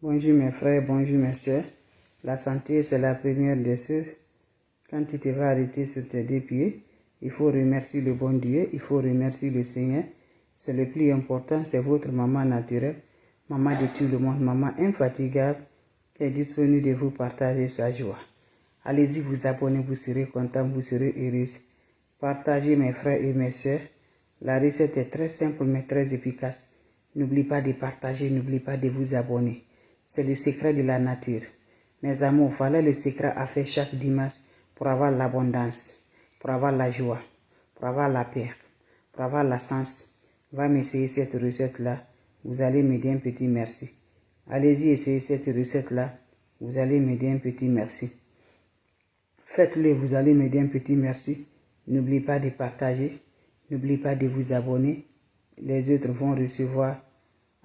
Bonjour mes frères, bonjour mes soeurs. La santé, c'est la première des choses. Quand tu te vas arrêter sur tes deux pieds, il faut remercier le bon Dieu, il faut remercier le Seigneur. C'est le plus important, c'est votre maman naturelle, maman de tout le monde, maman infatigable, qui est disponible de vous partager sa joie. Allez-y vous abonner, vous serez content, vous serez heureux. Partagez mes frères et mes soeurs. La recette est très simple mais très efficace. N'oubliez pas de partager, n'oubliez pas de vous abonner. C'est le secret de la nature. Mes amours, voilà le secret à faire chaque dimanche pour avoir l'abondance, pour avoir la joie, pour avoir la paix, pour avoir la sens. Va m'essayer cette recette-là. Vous allez me dire un petit merci. Allez-y essayer cette recette-là. Vous allez me dire un petit merci. Faites-le, vous allez me dire un petit merci. N'oubliez pas de partager. N'oubliez pas de vous abonner. Les autres vont recevoir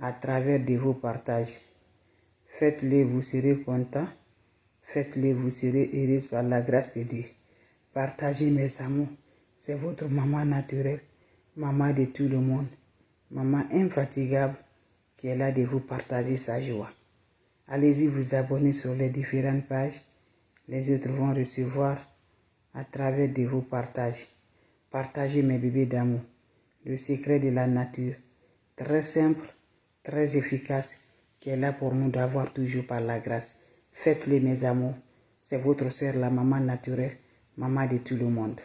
à travers de vos partages. Faites-le, vous serez content. Faites-le, vous serez heureux par la grâce de Dieu. Partagez mes amours. C'est votre maman naturelle, maman de tout le monde, maman infatigable qui est là de vous partager sa joie. Allez-y vous abonner sur les différentes pages. Les autres vont recevoir à travers de vos partages. Partagez mes bébés d'amour. Le secret de la nature. Très simple, très efficace, qui est là pour nous d'avoir toujours par la grâce. Faites-le mes amours. C'est votre sœur, la maman naturelle, maman de tout le monde.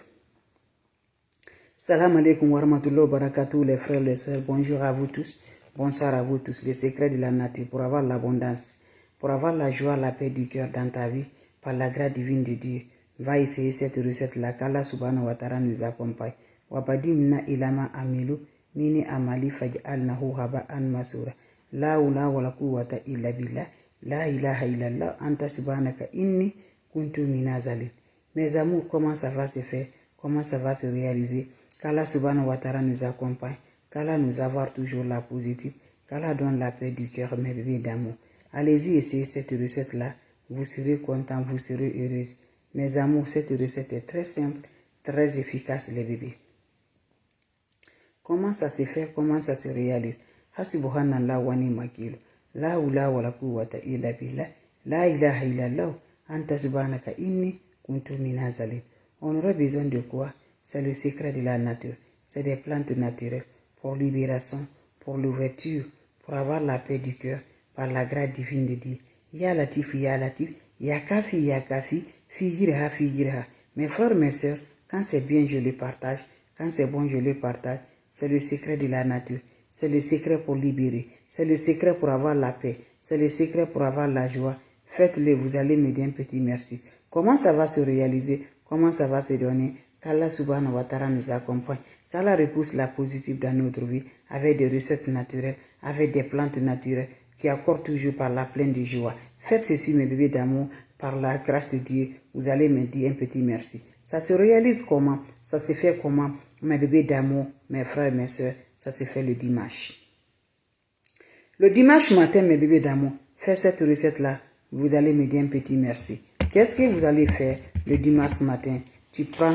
Salam alaikum wa rahmatullahi wa barakatuh, les frères, les sœurs. Bonjour à vous tous. Bonsoir à vous tous. Le secret de la nature pour avoir l'abondance, pour avoir la joie, la paix du cœur dans ta vie, par la grâce divine de Dieu. Va essayer cette recette-là, qu'Allah subhanahu wa ta'ala nous accompagne. Wabadimna ilama amilu, mini amali faj'alnahu haba'an masura. La hawla wala quwwata illa billah. La ilaha illallah, anta subhanaka inni kuntu minazalin. Mes amours, comment ça va se faire? Comment ça va se réaliser? Qu'Allah subhanahu wa ta'ala nous accompagne. Qu'Allah nous avoir toujours la positive. Qu'Allah donne la paix du cœur, mes bébés d'amour. Allez-y essayer cette recette-là. Vous serez content, vous serez heureuse. Mes amours, cette recette est très simple, très efficace, les bébés. Comment ça se fait? Comment ça se réalise? Hasubhanallah wa ni'mal wakil. La hawla wala quwwata illa billah. La ilaha illallah. Anta subhanaka inni kuntu minazalin. On aurait besoin de quoi? C'est le secret de la nature. C'est des plantes naturelles pour libération, pour l'ouverture, pour avoir la paix du cœur par la grâce divine de Dieu. Ya latif, ya latif, ya kafi, figirha. Mes frères, mes soeurs, quand c'est bien, je le partage. Quand c'est bon, je le partage. C'est le secret de la nature. C'est le secret pour libérer. C'est le secret pour avoir la paix. C'est le secret pour avoir la joie. Faites-le, vous allez me dire un petit merci. Comment ça va se réaliser? Comment ça va se donner? Qu'Allah subhanahu wa ta'ala nous accompagne. Qu'Allah repousse la positive dans notre vie avec des recettes naturelles, avec des plantes naturelles qui accordent toujours par la pleine de joie. Faites ceci, mes bébés d'amour, par la grâce de Dieu. Vous allez me dire un petit merci. Ça se réalise comment? Ça se fait comment? Mes bébés d'amour, mes frères, mes soeurs, ça se fait le dimanche. Le dimanche matin, mes bébés d'amour, faites cette recette-là. Vous allez me dire un petit merci. Qu'est-ce que vous allez faire le dimanche matin? Tu prends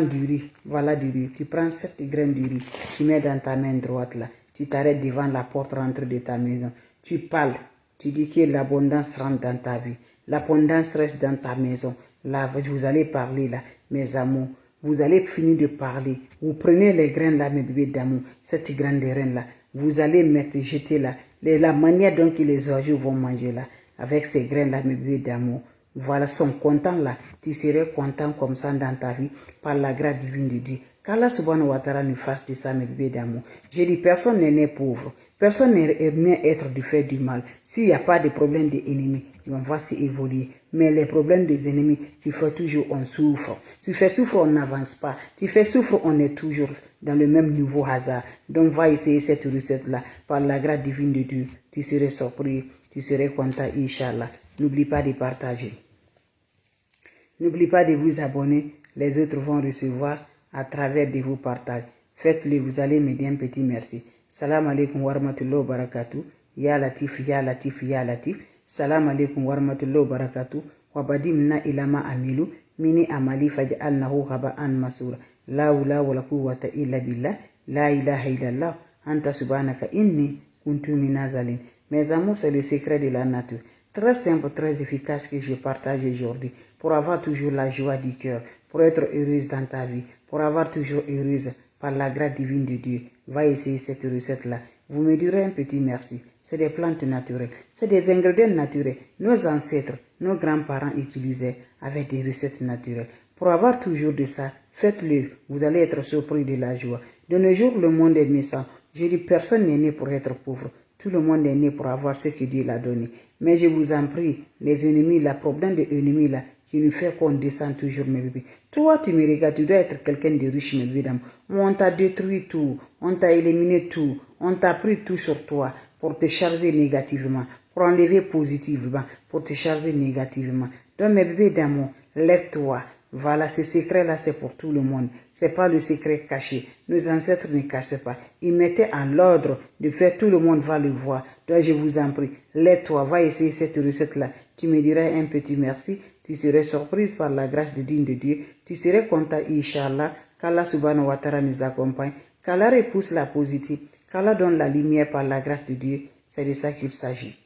du riz, voilà du riz. Tu prends 7 graines de riz, tu mets dans ta main droite là. Tu t'arrêtes devant la porte rentrée de ta maison. Tu parles, tu dis que l'abondance rentre dans ta vie. L'abondance reste dans ta maison. Là, vous allez parler là, mes amours. Vous allez finir de parler. Vous prenez les graines là, mes bébés d'amour, cette graine de reine là. Vous allez mettre, jeter là. La manière dont les oiseaux vont manger là, avec ces graines là, mes bébés d'amour. Voilà, sont contents là. Tu serais content comme ça dans ta vie, par la grâce divine de Dieu. Qu'Allah subhanahu wa ta'ala nous fasse de ça, mes bébés d'amour. Je dis, personne n'est né pauvre. Personne n'est né être du fait du mal. S'il n'y a pas de problème d'ennemis, on va s'évoluer. Mais les problèmes des ennemis, tu fais toujours, on souffre. Tu fais souffre, on n'avance pas. Tu fais souffre, on est toujours dans le même niveau hasard. Donc, va essayer cette recette-là. Par la grâce divine de Dieu, tu serais surpris, tu serais content, Inch'Allah. N'oublie pas de partager. N'oubliez pas de vous abonner. Les autres vont recevoir à travers de vos partages. Faites-le, vous allez me dire un petit merci. Salam alaikum wa rahmatullahi wa barakatuh. Ya latif, ya latif, ya latif. Salam alaikum wa rahmatullahi wa barakatuh. Wabadimna ilama amilu. Mini amali faj'alnahu haba'an masura. La hawla wala quwwata illa billah. La ilaha illallah. Anta subhanaka inni kuntu minazalin. Mes amours, c'est le secret de la nature. Très simple, très efficace que je partage aujourd'hui pour avoir toujours la joie du cœur, pour être heureuse dans ta vie, pour avoir toujours heureuse par la grâce divine de Dieu. Va essayer cette recette-là. Vous me direz un petit merci. C'est des plantes naturelles, c'est des ingrédients naturels. Nos ancêtres, nos grands-parents utilisaient avec des recettes naturelles. Pour avoir toujours de ça, faites-le. Vous allez être surpris de la joie. De nos jours, le monde est naissant. Je dis, personne n'est né pour être pauvre. Tout le monde est né pour avoir ce que Dieu l'a donné. Mais je vous en prie, les ennemis, le problème des ennemis là, qui nous fait qu'on descend toujours, mes bébés. Toi, tu me regardes, tu dois être quelqu'un de riche, mes bébés. On t'a détruit tout, on t'a éliminé tout, on t'a pris tout sur toi pour te charger négativement, pour enlever positivement, pour te charger négativement. Donc, mes bébés d'amour, lève-toi. Voilà, ce secret-là, c'est pour tout le monde. C'est pas le secret caché. Nos ancêtres ne cachaient pas. Ils mettaient en l'ordre de faire, tout le monde va le voir. Donc, je vous en prie, lève-toi, va essayer cette recette-là. Tu me dirais un petit merci. Tu serais surprise par la grâce divine de Dieu. Tu serais content, Inch'Allah, qu'Allah subhanahu wa ta'ala nous accompagne, qu'Allah repousse la positive, qu'Allah donne la lumière par la grâce de Dieu. C'est de ça qu'il s'agit.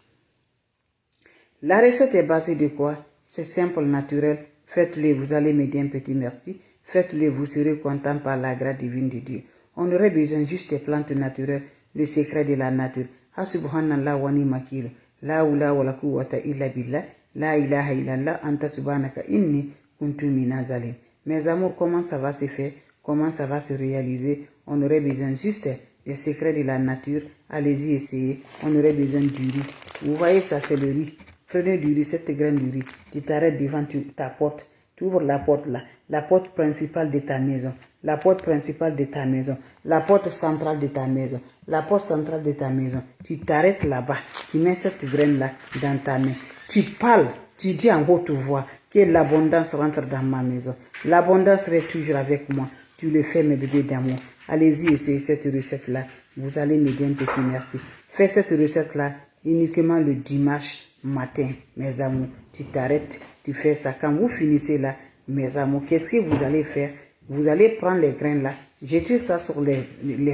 La recette est basée de quoi? C'est simple, naturel. Faites-le, vous allez me dire un petit merci. Faites-le, vous serez content par la grâce divine de Dieu. On aurait besoin juste des plantes naturelles, le secret de la nature. Subhanallah wa ni'mal. La hawla wa la quwwata illa billah. La ilaha illallah anta subhanaka inni kuntu minaz zalim. Mes amours, comment ça va se faire? Comment ça va se réaliser? On aurait besoin juste des secrets de la nature. Allez-y, essayez. On aurait besoin du riz. Vous voyez ça, c'est le riz. Prenez du riz, cette graine du riz. Tu t'arrêtes devant ta porte. Tu ouvres la porte là. La porte principale de ta maison. La porte principale de ta maison. La porte centrale de ta maison. La porte centrale de ta maison. Tu t'arrêtes là-bas. Tu mets cette graine là dans ta main. Tu parles. Tu dis en haute voix que l'abondance rentre dans ma maison. L'abondance reste toujours avec moi. Tu le fais, mes bébés d'amour. Allez-y, essayez cette recette là. Vous allez me dire un petit merci. Fais cette recette là uniquement le dimanche matin, mes amours. Tu t'arrêtes, tu fais ça. Quand vous finissez là, mes amours, qu'est-ce que vous allez faire? Vous allez prendre les graines là, jeter ça sur les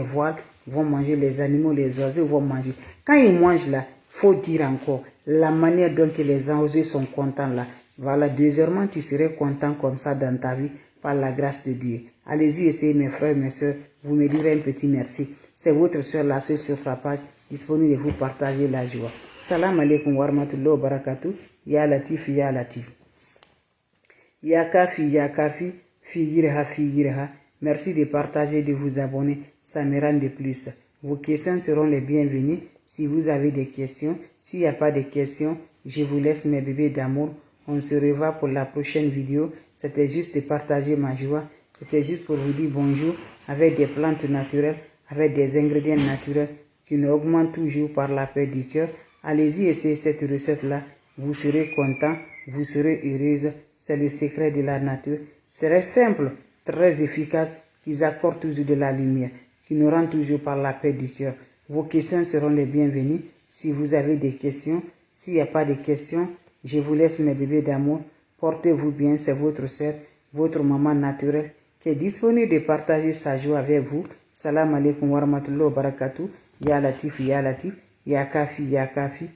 voiles, ils vont manger, les animaux, les oiseaux vont manger. Quand ils mangent là, faut dire encore la manière dont les oiseaux sont contents là. Voilà, deuxièmement, tu serais content comme ça dans ta vie par la grâce de Dieu. Allez-y, essayez, mes frères, mes soeurs. Vous me direz un petit merci. C'est votre soeur, la soeur sur sa page, disponible de vous partager la joie. Salam alaikum wa rahmatullahi wa barakatuh. Ya Latif, Ya Latif. Ya Kafi, Fi. Merci de partager, de vous abonner. Ça me rend de plus. Vos questions seront les bienvenues. Si vous avez des questions, s'il n'y a pas de questions, je vous laisse, mes bébés d'amour. On se revoit pour la prochaine vidéo. C'était juste de partager ma joie. C'était juste pour vous dire bonjour avec des plantes naturelles, avec des ingrédients naturels qui nous augmentent toujours par la paix du cœur. Allez-y, essayez cette recette-là. Vous serez content, vous serez heureuse. C'est le secret de la nature. C'est simple, très efficace, qui accorde toujours de la lumière, qui nous rend toujours par la paix du cœur. Vos questions seront les bienvenues. Si vous avez des questions, s'il n'y a pas de questions, je vous laisse, mes bébés d'amour. Portez-vous bien, c'est votre sœur, votre maman naturelle, qui est disponible de partager sa joie avec vous. Salam alaikum wa rahmatullahi wa barakatuh. Ya Latif, Ya Kafi.